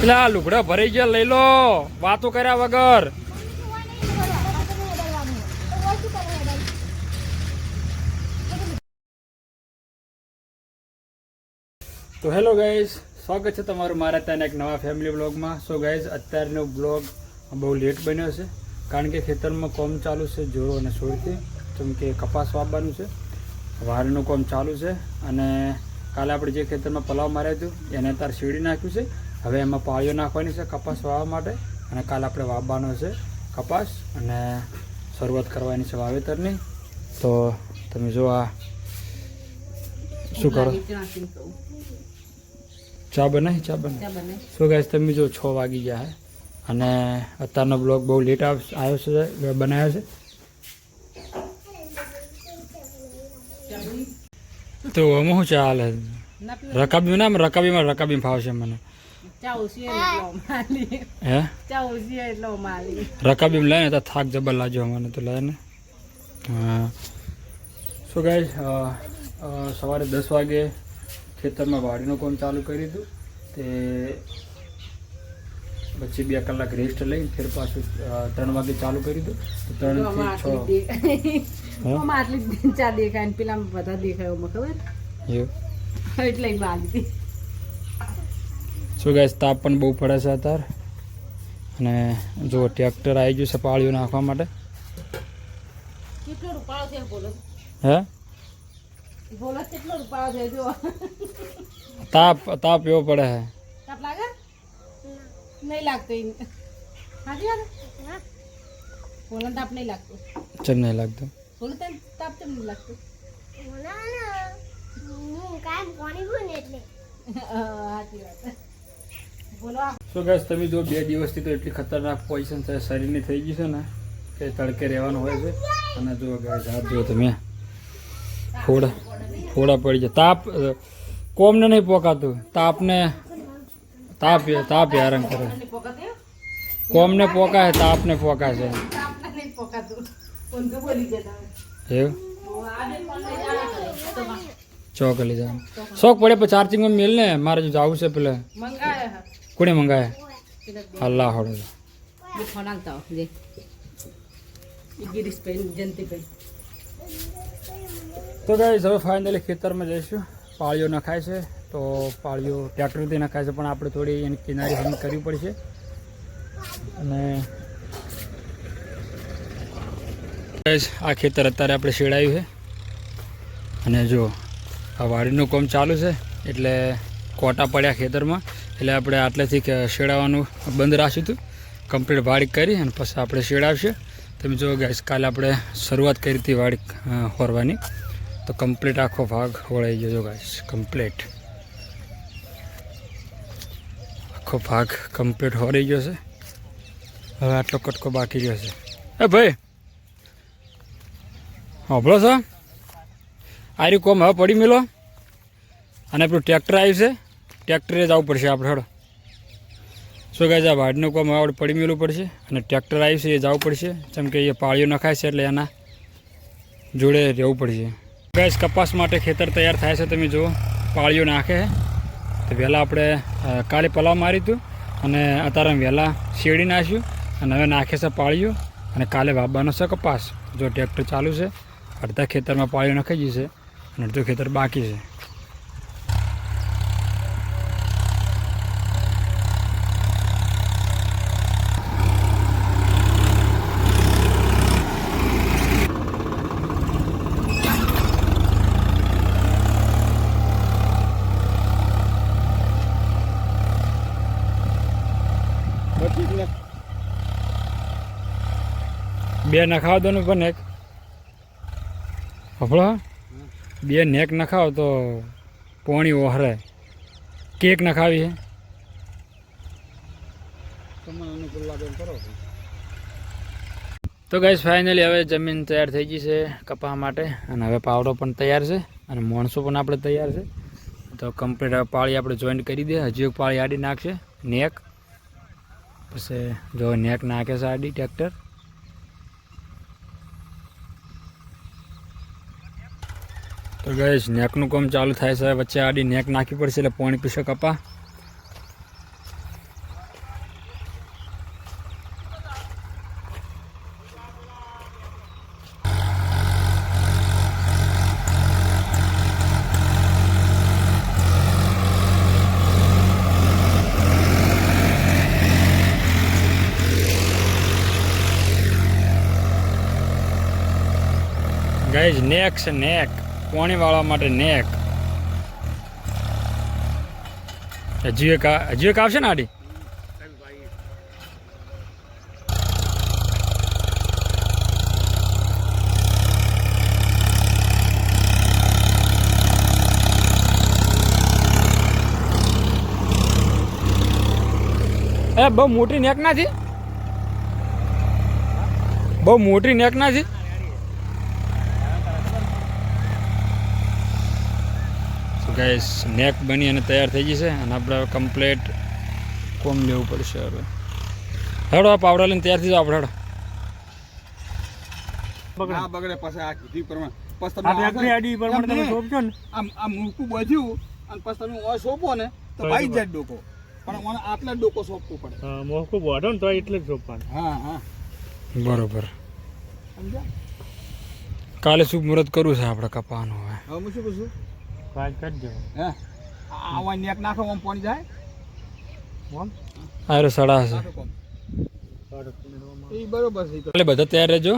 પેલા લુગડા ભરાઈ ગયા લઈ લો વાતો કર્યા વગર. તો હેલો ગાઈઝ, સ્વાગત છે તમારું મારા ત્યાં એક નવા ફેમિલી બ્લોગમાં. સો ગાઈઝ, અત્યારનો બ્લોગ બહુ લેટ બન્યો છે કારણ કે ખેતરમાં કોમ ચાલુ છે જોરો અને સોરથી, જેમ કે કપાસ વાવવાનું છે, વારનું કોમ ચાલુ છે. અને કાલે આપણે જે ખેતરમાં પલાવ માર્યું હતું એને અત્યારે શેડી નાખ્યું છે. હવે એમાં પાળીઓ નાખવાની છે કપાસ વાવવા માટે, અને કાલે આપણે વાવવાનો છે કપાસ અને શરૂઆત કરવાની છે વાવેતરની. તો તમે જો આ શું કરો, ચા બનાવી શું ગાઈસ, તમે જો 6 વાગી ગયા હે અને અત્યારનો બ્લોગ બહુ લેટ આવ્યો છે, બનાવ્યો છે. તો આમાં શું ચાલ રકાબી ના રકાબી ફાવશે મને. હે રકાબી લઈને તો થાક જબર લાગ્યો મને તો લઈને. હા શું ગાઈસ, સવારે 10 વાગે ખેતરમાં વાડીનું કામ ચાલુ કર્યું હતું. તે પછી 2 કલાક રેસ્ટ લઈને ફેર પાછું 3 વાગે ચાલુ કર્યું હતું. તો 3 થી 6 શું ગાઈસ, તાપ પણ બહુ પડે છે અત્યારે. અને જો ટ્રેક્ટર આવી ગયું છે પાળીઓ નાખવા માટે. હે તાપ એવો પડે છે. ચમ નહીં લાગતો. શું ગાઈસ, તમે જો 2 દિવસથી તો એટલી ખતરનાક પોઝિશન છે શરીરની થઈ ગઈ છે ને કે તડકે રહેવાનું હોય છે. અને જો ગાઈસ હાથ જો તમે ફોડા પડી જાય. તાપ કોમને નહીં પોકાતું, તાપ હેરાન કરે. કોમને પોકાય, તાપને પોકાય છે એવું. ચોક લઈ જવાનું શોખ પડે પછી ચાર્જિંગમાં મેલ ને. મારે જો જવું છે પેલા કોને મંગાયા અલ્લાહ હોડો. તો ગાઈસ, હવે ફાઇનલી ખેતરમાં જઈશું. પાળીઓ નખાય છે તો પાળીઓ ટ્રેક્ટરથી નખાય છે, પણ આપણે થોડી એની કિનારી હમ કરવી પડશે. અને ગાઈસ, આ ખેતર અત્યારે આપણે શેડાયું છે. અને જો આ વાડીનું કામ ચાલુ છે એટલે કોટા પડ્યા ખેતરમાં, એટલે આપણે આટલેથી શેડાવાનું બંધ રાખ્યું હતું. કમ્પ્લીટ વાડી કરી અને પછી આપણે શેડાવશે. તમે જો ગાઈસ, કાલે આપણે શરૂઆત કરી હતી વાડી હોરવાની, તો કમ્પ્લીટ આખો ભાગ હોળાઈ ગયો ગાઈસ. કમ્પ્લીટ આખો ભાગ કમ્પ્લીટ હોરાઈ ગયો છે. હવે આટલો કટકો બાકી રહ્યો છે. એ ભાઈ હોભળો છો, આરી કોમ હવે પડી મેલો. અને આપણું ટ્રેક્ટર આવ્યું છે, ટ્રેક્ટરે જવું પડશે આપણે. હળો શું કહે છે, આ વાડનું કોમ હવે આપણે પડી મેળવું પડશે. અને ટ્રેક્ટર આવ્યું છે એ જવું પડશે, જેમ કે એ પાળીઓ નખાય છે એટલે એના જોડે રહેવું પડશે. ગાઈસ, કપાસ માટે ખેતર તૈયાર થાય છે. તમે જુઓ પાળીઓ નાખે છે. તો વહેલા આપણે કાલે પલાવ માર્યું હતું અને અત્યારે વહેલા શેડી નાખ્યું અને હવે નાખે છે પાળીઓ. અને કાલે વાવવાનો છે કપાસ. જો ટ્રેક્ટર ચાલુ છે, અડધા ખેતરમાં પાળીઓ નખાઈ જશે અને અડધું ખેતર બાકી છે. બે નખાવ દો ને પણ એક હફળો 2 નેક નખાવ તો પોણી ઓહરે. કેક નખાવી છે તો ગાઈસ, ફાઇનલી હવે જમીન તૈયાર થઈ ગઈ છે કપા માટે. અને હવે પાવડો પણ તૈયાર છે અને માણસો પણ આપણે તૈયાર છે. તો કમ્પ્લીટ હવે પાળી આપણે જોઈન્ટ કરી દે. હજી એક પાળી આડી નાખશે નેક. પછી જો નેક નાખે છે આડી ટ્રેક્ટર. તો ગાઈસ, નેકનું કામ ચાલુ થાય છે. વચ્ચે આડી નેક નાખવી પડશે એટલે પાણી પીશે કપા. ગાઈઝ નેક છે નેક, પોણી વાળવા માટે નેક. હજી એક આવશે ને આડી. એ બહુ મોટી નેક નથી, બહુ મોટી નેક નથી. ગાઈસ નેક બની અને તૈયાર થઈ ગઈ છે અને આપણે કમ્પ્લીટ કોમ લેવું પડશે હવે. હેડો આ પાવડા લઈને તૈયાર થઈ જાવ આપણે. ના બગડે પછી આ કીધી પ્રમાણે પછી આ ટ્રેક્ટરની આડી પ્રમાણે તમે સોંપશો ને આમ મૂકું બધ્યું અને પછી તમે ઓય સોંપો ને તો ભાઈ જાય ડોકો, પણ મને આટલા જ ડોકો સોંપવું પડે. મોકું બોડો ને તો એટલે જ સોંપવાનું. હા હા બરોબર. સમજ્યા? કાલે શુભ મુહૂર્ત કરવું છે આપણે કપાવાનું હવે. હવે હું શું પૂછું? કાજ કરજો. હે આ નેક નાખો આમ પાણી જાય આમ આરે સડા છે. એ બરોબર છે. એટલે બધા તૈયાર રહેજો,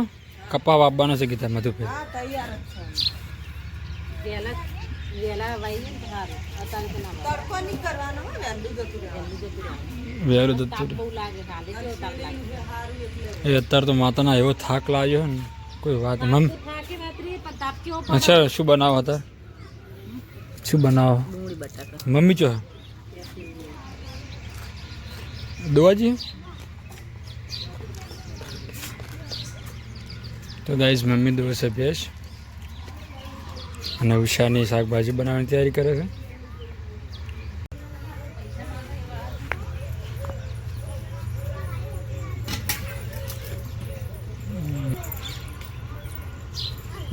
કપા વાપવાનો છે કીધા મધુભાઈ. હા તૈયાર જ છે. વેલા વાઈને સારું. અત્યારે તો ના તડકો નહીં કરવાનો હો ને દૂધ જતું રહેવાનું. વેરું દત્તું બહુ લાગે હાલે કેવો તાપ લાગે સારું એટલે એ અત્યારે તો માતાના એવો થાક લાગ્યો ને કોઈ વાત. મમ થાકી રાત્રે પણ તાપ કેવો અચ્છા શું બનાવો હતા, શું બનાવો ડુંગળી બટાકા મમ્મી ચો દોવાજી. તો ગાઈઝ મમ્મી દોવે છે ભેંસ અને ઉષાની શાકભાજી બનાવવાની તૈયારી કરે છે.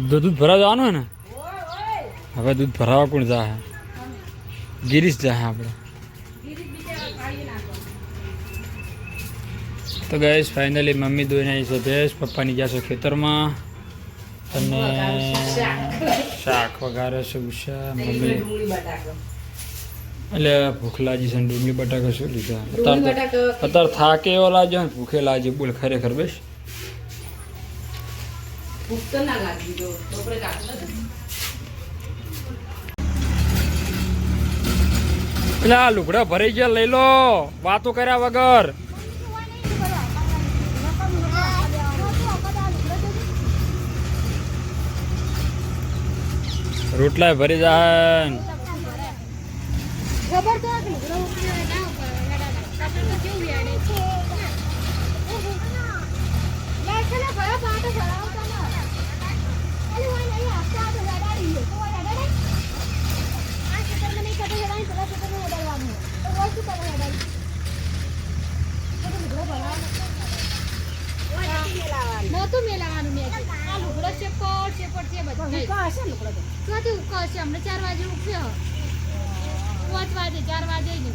દૂધ ભરા જવાનું હે ને હવે, દૂધ ભરાવા કોણ જાય? ગિરીશ જાય આપણે. તો ગાઈસ ફાઇનલી મમ્મી દોઈને આવી છે ભેંસ, પપ્પાની ગયા છે ખેતરમાં અને શાક વઘારે છે ઉષા મમ્મી. એટલે ભૂખ લાગી છે, ડુંગળી બટાકા શું લીધા અત્યારે થાકે એવો લાગ્યો ને ભૂખે લાગી બોલ ખરેખર. બેસ ભૂખ તો ના લાગી જો બપોરે કાઢો પેલા લુગડા ભરાઈ ગયા લઈ લો વાતો કર્યા વગર. રોટલા ભરી જાય. નહોતું મેલાવાનું મેં આ લુગડો શેપટ છે બધું ક્યાંથી ઉકા હશે હમણાં 4 વાગે ઉઠ્યો 5 વાગે 4 વાગે ને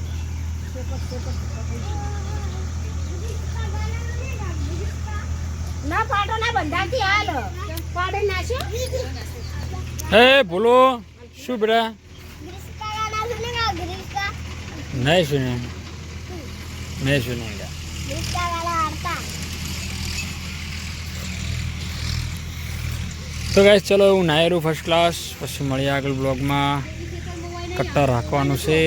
ના પાડો ના બંધાતી હાલ પાડે નાખ્યો. હે બોલો શું બેટા? નહીં સુને, નહીં સુનેગા. તો ગાઈસ ચલો હું નાયરું ફર્સ્ટ ક્લાસ, પછી મળીએ આગળ બ્લોગમાં. કટ્ટા રાખવાનું છે.